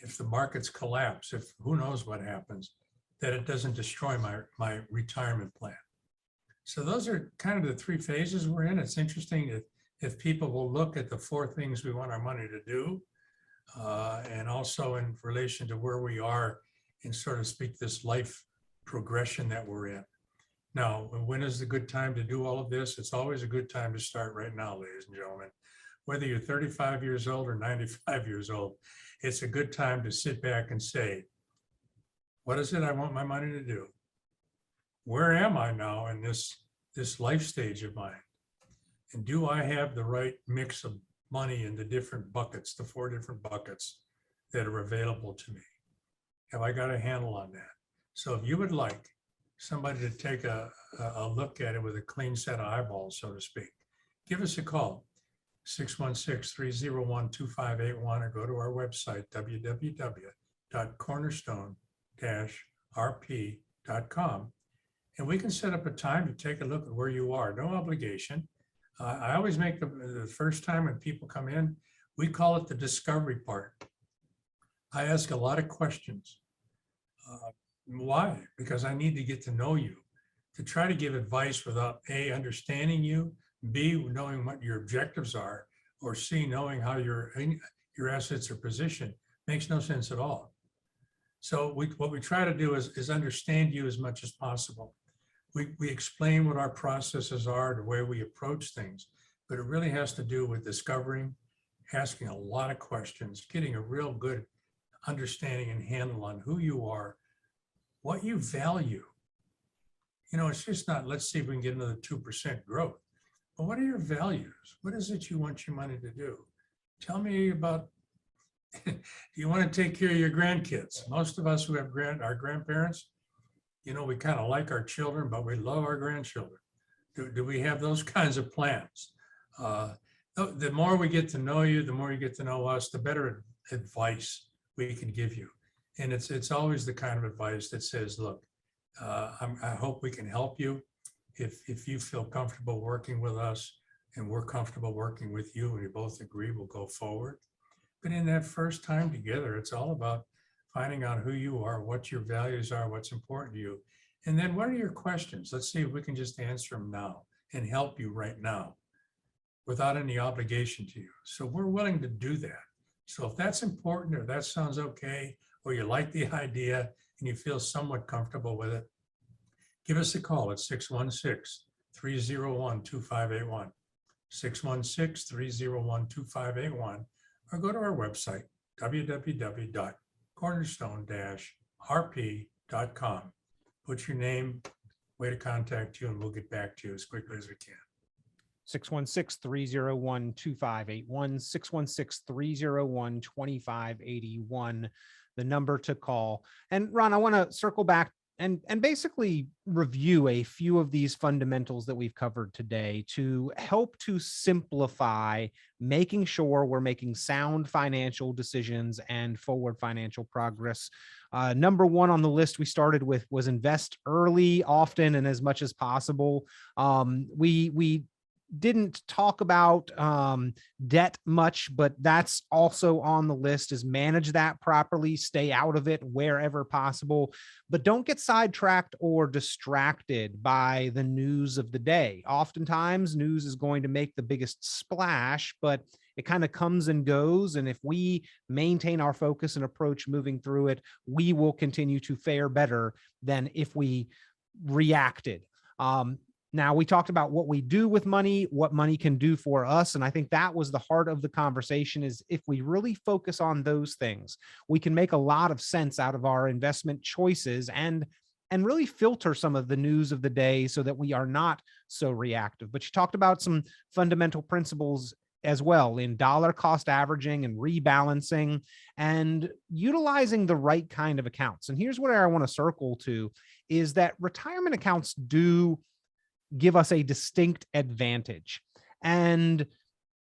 if the markets collapse, if who knows what happens, that it doesn't destroy my retirement plan. So those are kind of the three phases we're in. It's interesting if people will look at the four things we want our money to do, and also in relation to where we are in, sort of speak, this life progression that we're in. Now, when is the good time to do all of this? It's always a good time to start right now, ladies and gentlemen. Whether you're 35 years old or 95 years old, it's a good time to sit back and say, what is it I want my money to do? Where am I now in this life stage of mine? And do I have the right mix of money in the different buckets, the four different buckets that are available to me? Have I got a handle on that? So if you would like somebody to take a look at it with a clean set of eyeballs, so to speak, give us a call, 616-301-2581, or go to our website, www.cornerstone-rp.com. And we can set up a time to take a look at where you are. No obligation. I always make the first time when people come in, we call it the discovery part. I ask a lot of questions. Why? Because I need to get to know you, to try to give advice without A, understanding you, B, knowing what your objectives are, or C, knowing how your assets are positioned. Makes no sense at all. So what we try to do is understand you as much as possible. We explain what our processes are, the way we approach things, but it really has to do with discovering, asking a lot of questions, getting a real good understanding and handle on who you are, what you value. You know, it's just not, let's see if we can get another 2% growth. But what are your values? What is it you want your money to do? Tell me about, do you want to take care of your grandkids? Most of us who have our grandparents, you know, we kind of like our children, but we love our grandchildren. Do we have those kinds of plans? The more we get to know you, the more you get to know us, the better advice we can give you. And it's always the kind of advice that says, look, I hope we can help you. If you feel comfortable working with us and we're comfortable working with you and we both agree, we'll go forward. But in that first time together, it's all about finding out who you are, what your values are, what's important to you. And then what are your questions? Let's see if we can just answer them now and help you right now without any obligation to you. So we're willing to do that. So if that's important, or that sounds okay, or you like the idea and you feel somewhat comfortable with it, give us a call at 616-301-2581, 616-301-2581, or go to our website, www.cornerstone-rp.com. Put your name, way to contact you, and we'll get back to you as quickly as we can. 616-301-2581, 616-301-2581, the number to call. And Ron, I want to circle back and basically review a few of these fundamentals that we've covered today to help to simplify making sure we're making sound financial decisions and forward financial progress. Number one on the list we started with was invest early, often, and as much as possible. We didn't talk about debt much, but that's also on the list, is manage that properly, stay out of it wherever possible, but don't get sidetracked or distracted by the news of the day. Oftentimes news is going to make the biggest splash, but it kind of comes and goes. And if we maintain our focus and approach moving through it, we will continue to fare better than if we reacted. Now, we talked about what we do with money, what money can do for us. And I think that was the heart of the conversation, is if we really focus on those things, we can make a lot of sense out of our investment choices and really filter some of the news of the day so that we are not so reactive. But you talked about some fundamental principles as well in dollar cost averaging and rebalancing and utilizing the right kind of accounts. And here's what I want to circle to, is that retirement accounts do give us a distinct advantage. And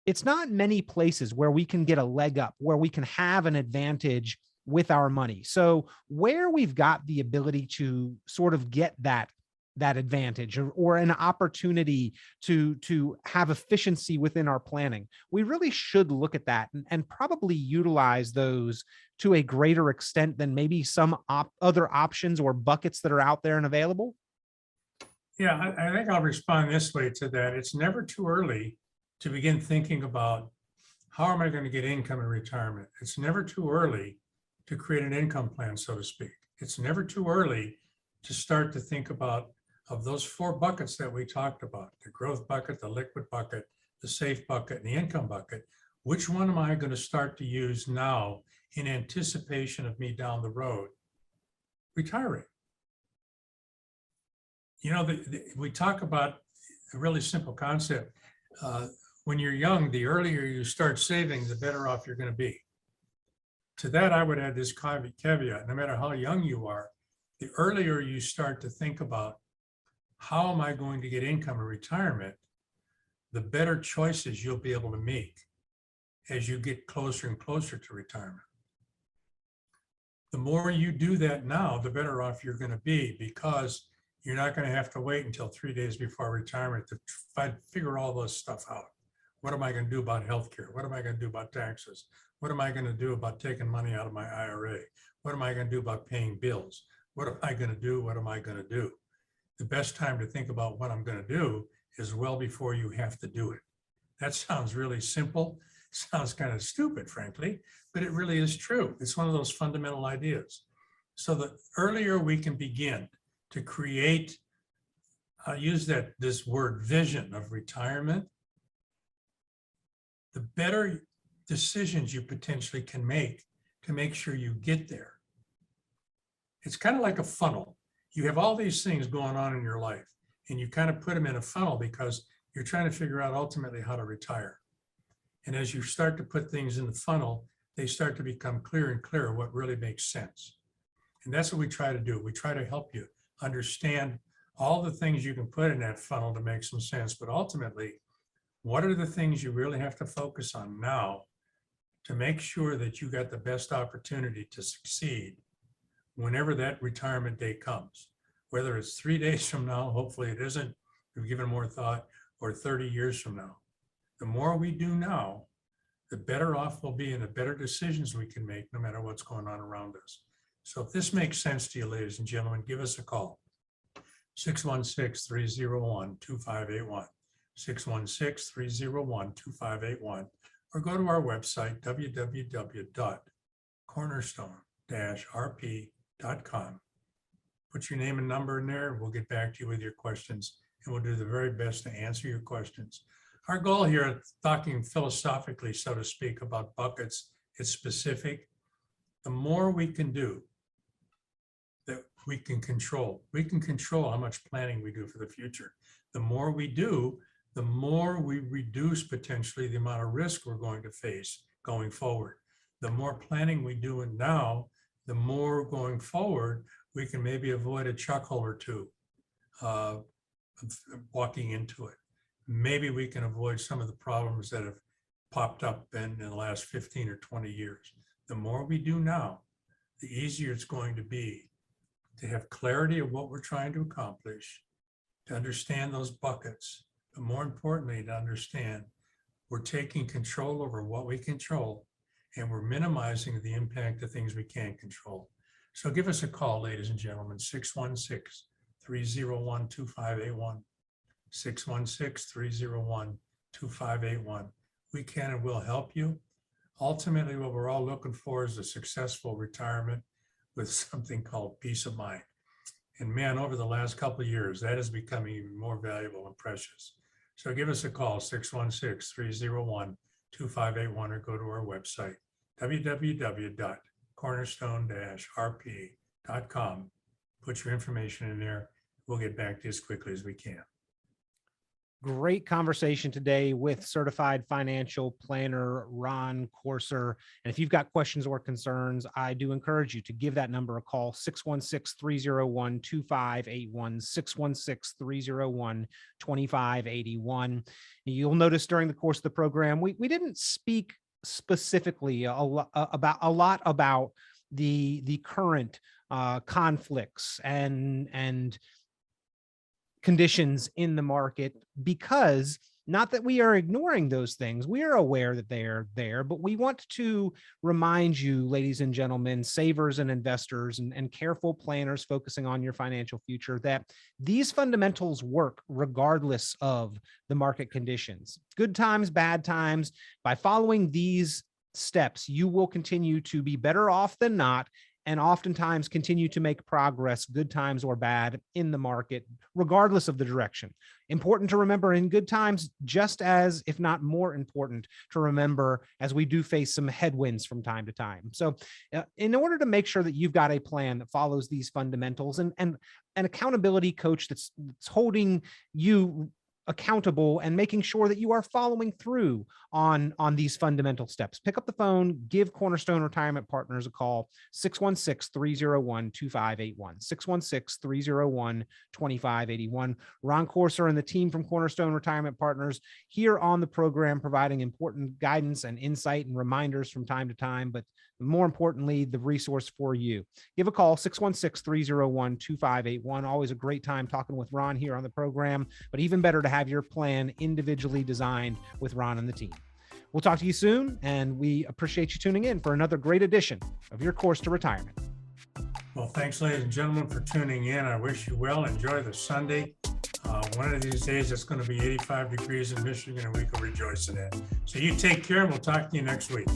it's not many places where we can get a leg up, where we can have an advantage with our money. So where we've got the ability to sort of get that that advantage, or an opportunity to have efficiency within our planning, we really should look at that and probably utilize those to a greater extent than maybe some other options or buckets that are out there and available. Yeah, I think I'll respond this way to that. It's never too early to begin thinking about how am I going to get income in retirement? It's never too early to create an income plan, so to speak. It's never too early to start to think about of those 4 buckets that we talked about, the growth bucket, the liquid bucket, the safe bucket, and the income bucket. Which one am I going to start to use now in anticipation of me down the road retiring? You know, we talk about a really simple concept. When you're young, the earlier you start saving, the better off you're going to be. To that, I would add this caveat: no matter how young you are, the earlier you start to think about how am I going to get income in retirement, the better choices you'll be able to make as you get closer and closer to retirement. The more you do that now, the better off you're going to be, because you're not going to have to wait until 3 days before retirement to figure all those stuff out. What am I going to do about healthcare? What am I going to do about taxes? What am I going to do about taking money out of my IRA? What am I going to do about paying bills? What am I going to do? What am I going to do? The best time to think about what I'm going to do is well before you have to do it. That sounds really simple. Sounds kind of stupid, frankly, but it really is true. It's one of those fundamental ideas. So the earlier we can begin to create, I'll use this word, vision of retirement, the better decisions you potentially can make to make sure you get there. It's kind of like a funnel. You have all these things going on in your life, and you kind of put them in a funnel because you're trying to figure out ultimately how to retire. And as you start to put things in the funnel, they start to become clearer and clearer what really makes sense. And that's what we try to do. We try to help you understand all the things you can put in that funnel to make some sense, but ultimately, what are the things you really have to focus on now to make sure that you got the best opportunity to succeed whenever that retirement day comes, whether it's 3 days from now, hopefully it isn't, we've given more thought, or 30 years from now. The more we do now, the better off we'll be and the better decisions we can make no matter what's going on around us. So if this makes sense to you, ladies and gentlemen, give us a call. 616-301-2581, 616-301-2581, or go to our website, www.cornerstone-rp.com. Put your name and number in there, and we'll get back to you with your questions, and we'll do the very best to answer your questions. Our goal here, talking philosophically, so to speak, about buckets, it's specific. The more we can do, that we can control how much planning we do for the future. The more we do, the more we reduce potentially the amount of risk we're going to face going forward. The more planning we do now, the more going forward, we can maybe avoid a chuck hole or two walking into it. Maybe we can avoid some of the problems that have popped up in the last 15 or 20 years. The more we do now, the easier it's going to be to have clarity of what we're trying to accomplish, to understand those buckets, but more importantly, to understand we're taking control over what we control, and we're minimizing the impact of things we can't control. So give us a call, ladies and gentlemen, 616-301-2581, 616-301-2581. We can and will help you. Ultimately, what we're all looking for is a successful retirement with something called peace of mind. And man, over the last couple of years, that is becoming even more valuable and precious. So give us a call, 616-301-2581, or go to our website, www.cornerstone-rp.com. Put your information in there. We'll get back to you as quickly as we can. Great conversation today with certified financial planner Ron Corser. And if you've got questions or concerns, I do encourage you to give that number a call, 616-301-2581, 616-301-2581. You'll notice during the course of the program, we didn't speak specifically about the current conflicts and conditions in the market, because not that we are ignoring those things. We are aware that they are there, but we want to remind you, ladies and gentlemen, savers and investors and careful planners focusing on your financial future, that these fundamentals work regardless of the market conditions. Good times, bad times. By following these steps, you will continue to be better off than not, and oftentimes continue to make progress, good times or bad, in the market, regardless of the direction. Important to remember in good times, just as, if not more important, to remember as we do face some headwinds from time to time. So in order to make sure that you've got a plan that follows these fundamentals, and an accountability coach that's holding you accountable and making sure that you are following through on these fundamental steps, pick up the phone, give Cornerstone Retirement Partners a call, 616-301-2581, 616-301-2581. Ron Corser and the team from Cornerstone Retirement Partners here on the program, providing important guidance and insight and reminders from time to time, but more importantly, the resource for you. Give a call, 616-301-2581. Always a great time talking with Ron here on the program, but even better to have your plan individually designed with Ron and the team. We'll talk to you soon, and we appreciate you tuning in for another great edition of Your Course to Retirement. Well, thanks, ladies and gentlemen, for tuning in. I wish you well. Enjoy the Sunday. One of these days, it's going to be 85 degrees in Michigan, and we can rejoice in that. So you take care, and we'll talk to you next week.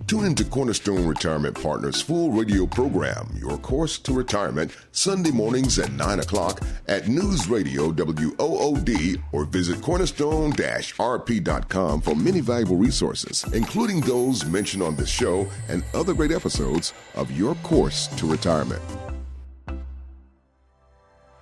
Tune into Cornerstone Retirement Partners' full radio program, Your Course to Retirement, Sunday mornings at 9 o'clock at News Radio WOOD, or visit cornerstone-rp.com for many valuable resources, including those mentioned on this show and other great episodes of Your Course to Retirement.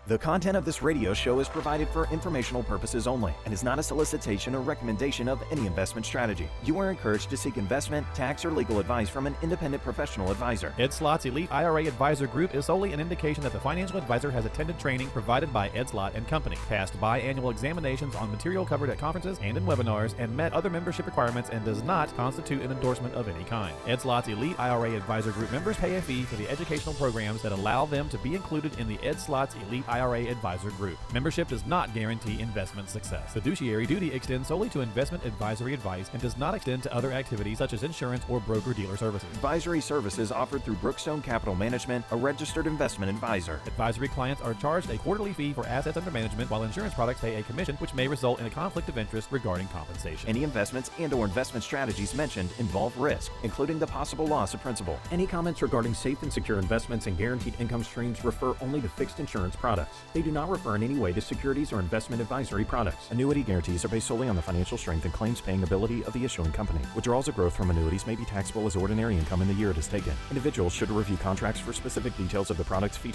The content of this radio show is provided for informational purposes only and is not a solicitation or recommendation of any investment strategy. You are encouraged to seek investment, tax, or legal advice from an independent professional advisor. Ed Slott's Elite IRA Advisor Group is solely an indication that the financial advisor has attended training provided by Ed Slott and Company, passed biannual examinations on material covered at conferences and in webinars, and met other membership requirements, and does not constitute an endorsement of any kind. Ed Slott's Elite IRA Advisor Group members pay a fee for the educational programs that allow them to be included in the Ed Slott's Elite IRA Advisor Group. Membership does not guarantee investment success. Fiduciary duty extends solely to investment advisory advice and does not extend to other activities such as insurance or broker-dealer services. Advisory services offered through Brookstone Capital Management, a registered investment advisor. Advisory clients are charged a quarterly fee for assets under management, while insurance products pay a commission, which may result in a conflict of interest regarding compensation. Any investments and/or investment strategies mentioned involve risk, including the possible loss of principal. Any comments regarding safe and secure investments and guaranteed income streams refer only to fixed insurance products. They do not refer in any way to securities or investment advisory products. Annuity guarantees are based solely on the financial strength and claims-paying ability of the issuing company. Withdrawals or growth from annuities may be taxable as ordinary income in the year it is taken. Individuals should review contracts for specific details of the products featured